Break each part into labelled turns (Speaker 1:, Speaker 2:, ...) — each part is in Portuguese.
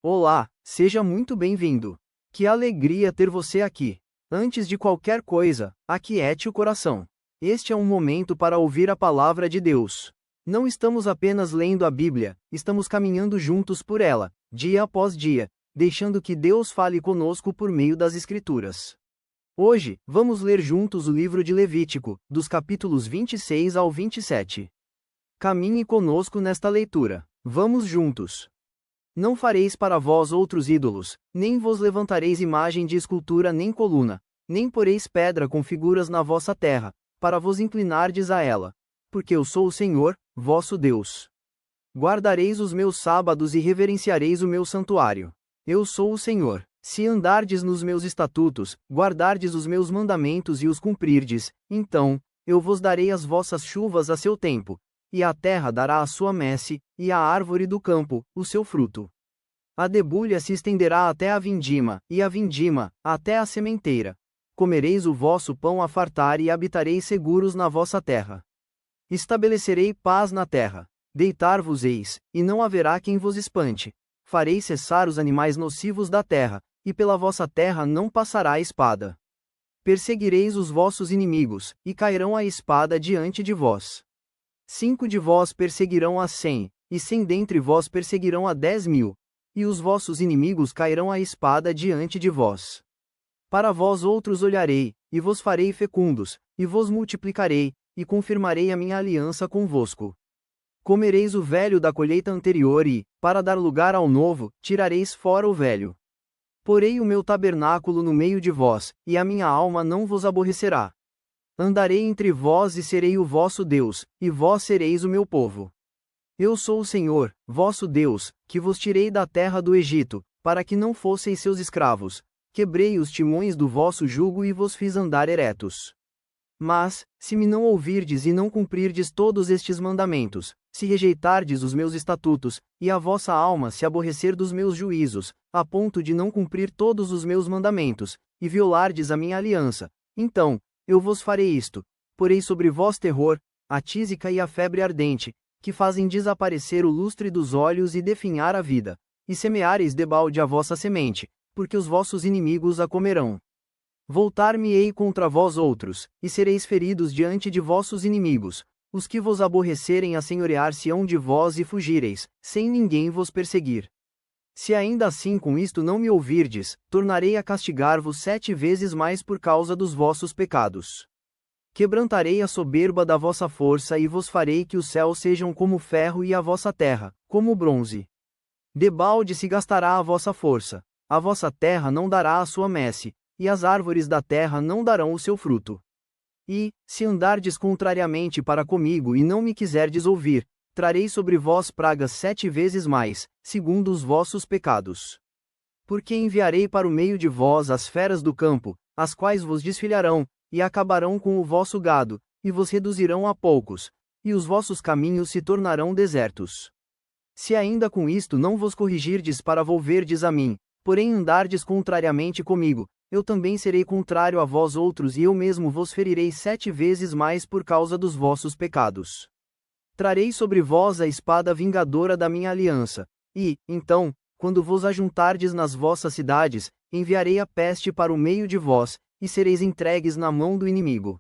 Speaker 1: Olá, seja muito bem-vindo. Que alegria ter você aqui. Antes de qualquer coisa, aquiete o coração. Este é um momento para ouvir a palavra de Deus. Não estamos apenas lendo a Bíblia, estamos caminhando juntos por ela, dia após dia, deixando que Deus fale conosco por meio das Escrituras. Hoje, vamos ler juntos o livro de Levítico, dos capítulos 26 ao 27. Caminhe conosco nesta leitura. Vamos juntos. Não fareis para vós outros ídolos, nem vos levantareis imagem de escultura nem coluna, nem poreis pedra com figuras na vossa terra, para vos inclinardes a ela. Porque eu sou o Senhor, vosso Deus. Guardareis os meus sábados e reverenciareis o meu santuário. Eu sou o Senhor. Se andardes nos meus estatutos, guardardes os meus mandamentos e os cumprirdes, então, eu vos darei as vossas chuvas a seu tempo, e a terra dará a sua messe, e a árvore do campo, o seu fruto. A debulha se estenderá até a vindima, e a vindima, até a sementeira. Comereis o vosso pão a fartar e habitareis seguros na vossa terra. Estabelecerei paz na terra. Deitar-vos-eis, e não haverá quem vos espante. Farei cessar os animais nocivos da terra, e pela vossa terra não passará a espada. Perseguireis os vossos inimigos, e cairão a espada diante de vós. 5 de vós perseguirão a 100, e 100 dentre vós perseguirão a 10.000, e os vossos inimigos cairão a espada diante de vós. Para vós outros olharei, e vos farei fecundos, e vos multiplicarei, e confirmarei a minha aliança convosco. Comereis o velho da colheita anterior e, para dar lugar ao novo, tirareis fora o velho. Porei o meu tabernáculo no meio de vós, e a minha alma não vos aborrecerá. Andarei entre vós e serei o vosso Deus, e vós sereis o meu povo. Eu sou o Senhor, vosso Deus, que vos tirei da terra do Egito, para que não fosseis seus escravos. Quebrei os timões do vosso jugo e vos fiz andar eretos. Mas, se me não ouvirdes e não cumprirdes todos estes mandamentos, se rejeitardes os meus estatutos, e a vossa alma se aborrecer dos meus juízos, a ponto de não cumprir todos os meus mandamentos, e violardes a minha aliança, então, eu vos farei isto: porei sobre vós terror, a tísica e a febre ardente, que fazem desaparecer o lustre dos olhos e definhar a vida, e semeareis debalde a vossa semente, porque os vossos inimigos a comerão. Voltar-me-ei contra vós outros, e sereis feridos diante de vossos inimigos, os que vos aborrecerem assenhorear-se-ão de vós e fugireis, sem ninguém vos perseguir. Se ainda assim com isto não me ouvirdes, tornarei a castigar-vos 7 vezes mais por causa dos vossos pecados. Quebrantarei a soberba da vossa força e vos farei que os céus sejam como ferro e a vossa terra, como bronze. Debalde se gastará a vossa força, a vossa terra não dará a sua messe, e as árvores da terra não darão o seu fruto. E, se andardes contrariamente para comigo e não me quiserdes ouvir, trarei sobre vós pragas 7 vezes mais, segundo os vossos pecados. Porque enviarei para o meio de vós as feras do campo, as quais vos desfilharão, e acabarão com o vosso gado, e vos reduzirão a poucos, e os vossos caminhos se tornarão desertos. Se ainda com isto não vos corrigirdes para volverdes a mim, porém andardes contrariamente comigo, eu também serei contrário a vós outros e eu mesmo vos ferirei 7 vezes mais por causa dos vossos pecados. Trarei sobre vós a espada vingadora da minha aliança, e, então, quando vos ajuntardes nas vossas cidades, enviarei a peste para o meio de vós, e sereis entregues na mão do inimigo.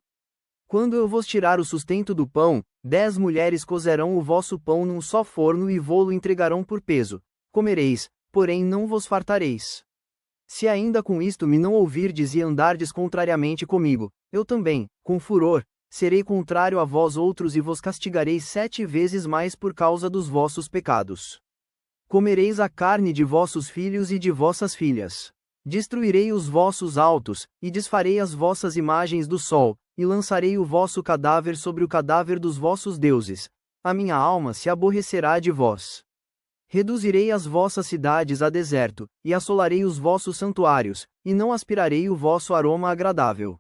Speaker 1: Quando eu vos tirar o sustento do pão, 10 mulheres cozerão o vosso pão num só forno e vô-lo entregarão por peso. Comereis, porém não vos fartareis. Se ainda com isto me não ouvirdes e andardes contrariamente comigo, eu também, com furor, serei contrário a vós outros e vos castigarei 7 vezes mais por causa dos vossos pecados. Comereis a carne de vossos filhos e de vossas filhas. Destruirei os vossos altos, e desfarei as vossas imagens do sol, e lançarei o vosso cadáver sobre o cadáver dos vossos deuses. A minha alma se aborrecerá de vós. Reduzirei as vossas cidades a deserto, e assolarei os vossos santuários, e não aspirarei o vosso aroma agradável.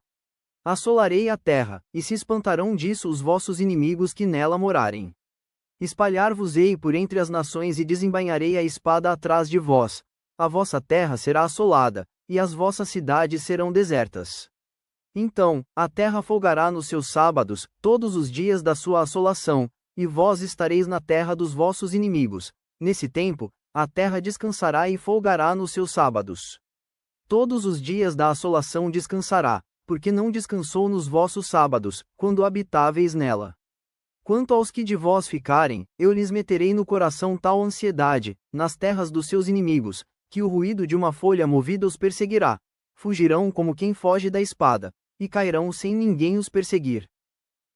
Speaker 1: Assolarei a terra, e se espantarão disso os vossos inimigos que nela morarem. Espalhar-vos-ei por entre as nações e desembainharei a espada atrás de vós. A vossa terra será assolada, e as vossas cidades serão desertas. Então, a terra folgará nos seus sábados, todos os dias da sua assolação, e vós estareis na terra dos vossos inimigos. Nesse tempo, a terra descansará e folgará nos seus sábados. Todos os dias da assolação descansará, porque não descansou nos vossos sábados, quando habitáveis nela. Quanto aos que de vós ficarem, eu lhes meterei no coração tal ansiedade, nas terras dos seus inimigos, que o ruído de uma folha movida os perseguirá. Fugirão como quem foge da espada, e cairão sem ninguém os perseguir.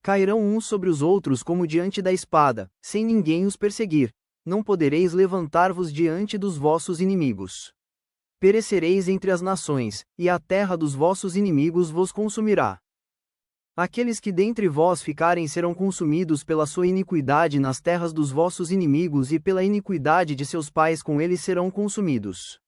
Speaker 1: Cairão uns sobre os outros como diante da espada, sem ninguém os perseguir. Não podereis levantar-vos diante dos vossos inimigos. Perecereis entre as nações, e a terra dos vossos inimigos vos consumirá. Aqueles que dentre vós ficarem serão consumidos pela sua iniquidade nas terras dos vossos inimigos e pela iniquidade de seus pais com eles serão consumidos.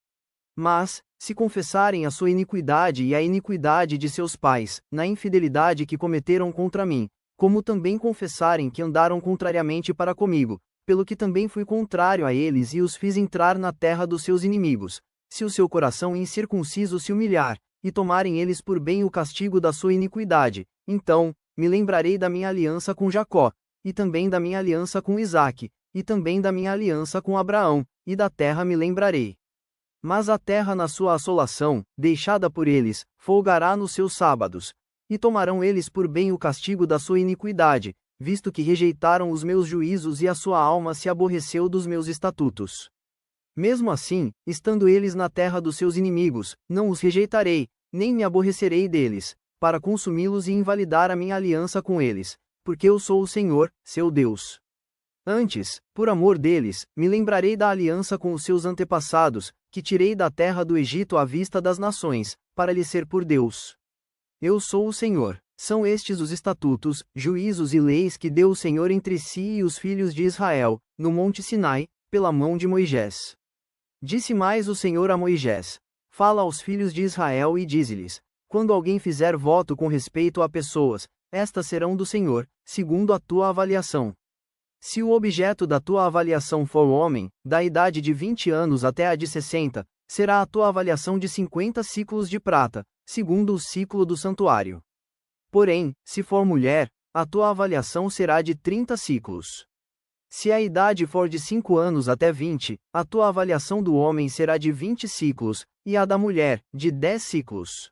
Speaker 1: Mas, se confessarem a sua iniquidade e a iniquidade de seus pais, na infidelidade que cometeram contra mim, como também confessarem que andaram contrariamente para comigo, pelo que também fui contrário a eles e os fiz entrar na terra dos seus inimigos, se o seu coração incircunciso se humilhar, e tomarem eles por bem o castigo da sua iniquidade, então, me lembrarei da minha aliança com Jacó, e também da minha aliança com Isaque, e também da minha aliança com Abraão, e da terra me lembrarei. Mas a terra na sua assolação, deixada por eles, folgará nos seus sábados, e tomarão eles por bem o castigo da sua iniquidade, visto que rejeitaram os meus juízos e a sua alma se aborreceu dos meus estatutos. Mesmo assim, estando eles na terra dos seus inimigos, não os rejeitarei, nem me aborrecerei deles, para consumi-los e invalidar a minha aliança com eles, porque eu sou o Senhor, seu Deus. Antes, por amor deles, me lembrarei da aliança com os seus antepassados, que tirei da terra do Egito à vista das nações, para lhes ser por Deus. Eu sou o Senhor. São estes os estatutos, juízos e leis que deu o Senhor entre si e os filhos de Israel, no monte Sinai, pela mão de Moisés. Disse mais o Senhor a Moisés: Fala aos filhos de Israel e dize-lhes: Quando alguém fizer voto com respeito a pessoas, estas serão do Senhor, segundo a tua avaliação. Se o objeto da tua avaliação for homem, da idade de 20 anos até a de 60, será a tua avaliação de 50 siclos de prata, segundo o ciclo do santuário. Porém, se for mulher, a tua avaliação será de 30 siclos. Se a idade for de 5 anos até 20, a tua avaliação do homem será de 20 siclos, e a da mulher, de 10 siclos.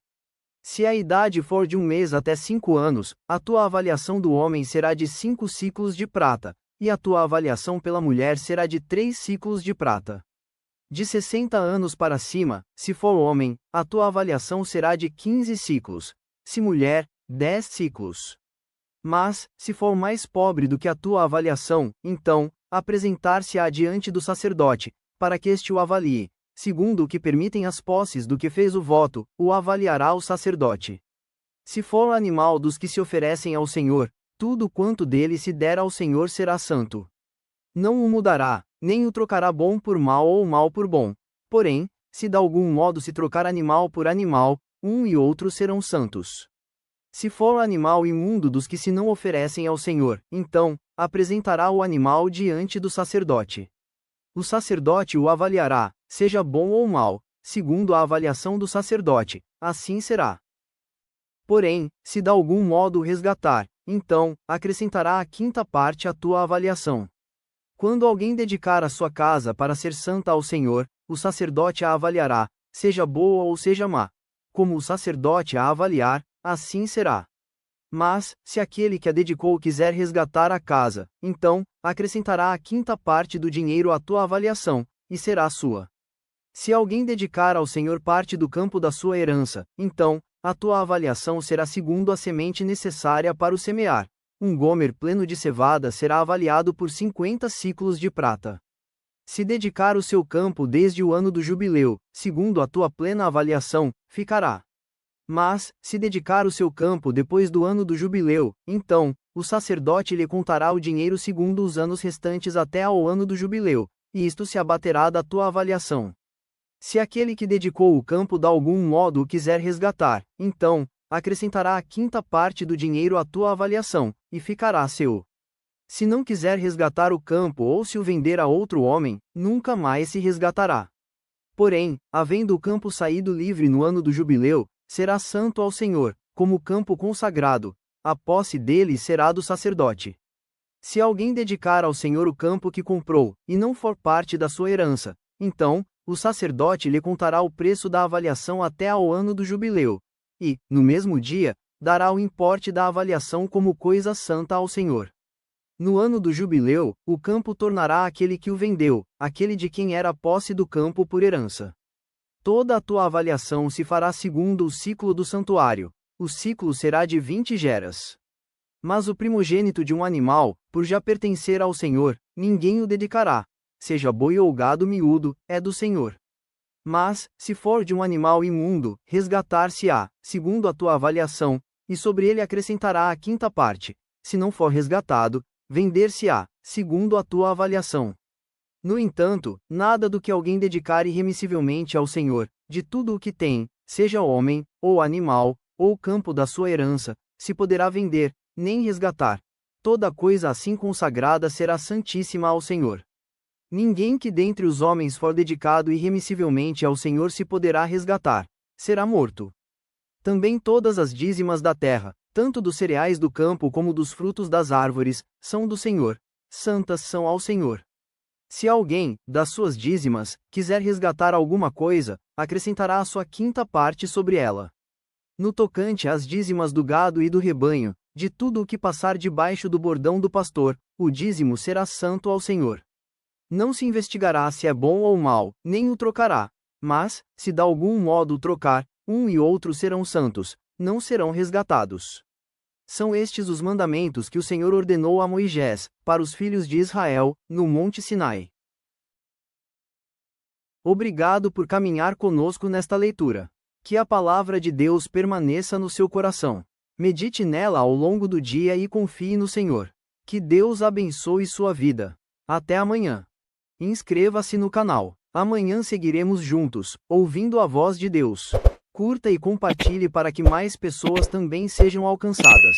Speaker 1: Se a idade for de 1 mês até 5 anos, a tua avaliação do homem será de 5 siclos de prata, e a tua avaliação pela mulher será de 3 siclos de prata. De 60 anos para cima, se for homem, a tua avaliação será de 15 siclos, se mulher, 10 siclos. Mas, se for mais pobre do que a tua avaliação, então, apresentar-se-á diante do sacerdote, para que este o avalie, segundo o que permitem as posses do que fez o voto, o avaliará o sacerdote. Se for animal dos que se oferecem ao Senhor, tudo quanto dele se der ao Senhor será santo. Não o mudará, nem o trocará bom por mal ou mal por bom. Porém, se de algum modo se trocar animal por animal, um e outro serão santos. Se for animal imundo dos que se não oferecem ao Senhor, então, apresentará o animal diante do sacerdote. O sacerdote o avaliará, seja bom ou mal, segundo a avaliação do sacerdote, assim será. Porém, se de algum modo o resgatar, então, acrescentará a quinta parte à tua avaliação. Quando alguém dedicar a sua casa para ser santa ao Senhor, o sacerdote a avaliará, seja boa ou seja má. Como o sacerdote a avaliar, assim será. Mas, se aquele que a dedicou quiser resgatar a casa, então, acrescentará a quinta parte do dinheiro à tua avaliação, e será sua. Se alguém dedicar ao Senhor parte do campo da sua herança, então, a tua avaliação será segundo a semente necessária para o semear. Um gomer pleno de cevada será avaliado por 50 siclos de prata. Se dedicar o seu campo desde o ano do jubileu, segundo a tua plena avaliação, ficará. Mas, se dedicar o seu campo depois do ano do jubileu, então, o sacerdote lhe contará o dinheiro segundo os anos restantes até ao ano do jubileu, e isto se abaterá da tua avaliação. Se aquele que dedicou o campo de algum modo o quiser resgatar, então, acrescentará a quinta parte do dinheiro à tua avaliação, e ficará seu. Se não quiser resgatar o campo ou se o vender a outro homem, nunca mais se resgatará. Porém, havendo o campo saído livre no ano do jubileu, será santo ao Senhor, como campo consagrado, a posse dele será do sacerdote. Se alguém dedicar ao Senhor o campo que comprou, e não for parte da sua herança, Então, o sacerdote lhe contará o preço da avaliação até ao ano do jubileu, e, no mesmo dia, dará o importe da avaliação como coisa santa ao Senhor. No ano do jubileu, o campo tornará aquele que o vendeu, aquele de quem era posse do campo por herança. Toda a tua avaliação se fará segundo o ciclo do santuário. O ciclo será de 20 geras. Mas o primogênito de um animal, por já pertencer ao Senhor, ninguém o dedicará. Seja boi ou gado miúdo, é do Senhor. Mas, se for de um animal imundo, resgatar-se-á, segundo a tua avaliação, e sobre ele acrescentará a quinta parte. Se não for resgatado, vender-se-á, segundo a tua avaliação. No entanto, nada do que alguém dedicar irremissivelmente ao Senhor, de tudo o que tem, seja homem, ou animal, ou campo da sua herança, se poderá vender, nem resgatar. Toda coisa assim consagrada será santíssima ao Senhor. Ninguém que dentre os homens for dedicado irremissivelmente ao Senhor se poderá resgatar. Será morto. Também todas as dízimas da terra, tanto dos cereais do campo como dos frutos das árvores, são do Senhor. Santas são ao Senhor. Se alguém, das suas dízimas, quiser resgatar alguma coisa, acrescentará a sua quinta parte sobre ela. No tocante às dízimas do gado e do rebanho, de tudo o que passar debaixo do bordão do pastor, o dízimo será santo ao Senhor. Não se investigará se é bom ou mal, nem o trocará. Mas, se de algum modo o trocar, um e outro serão santos, não serão resgatados. São estes os mandamentos que o Senhor ordenou a Moisés, para os filhos de Israel, no Monte Sinai. Obrigado por caminhar conosco nesta leitura. Que a palavra de Deus permaneça no seu coração. Medite nela ao longo do dia e confie no Senhor. Que Deus abençoe sua vida. Até amanhã. Inscreva-se no canal. Amanhã seguiremos juntos, ouvindo a voz de Deus. Curta e compartilhe para que mais pessoas também sejam alcançadas.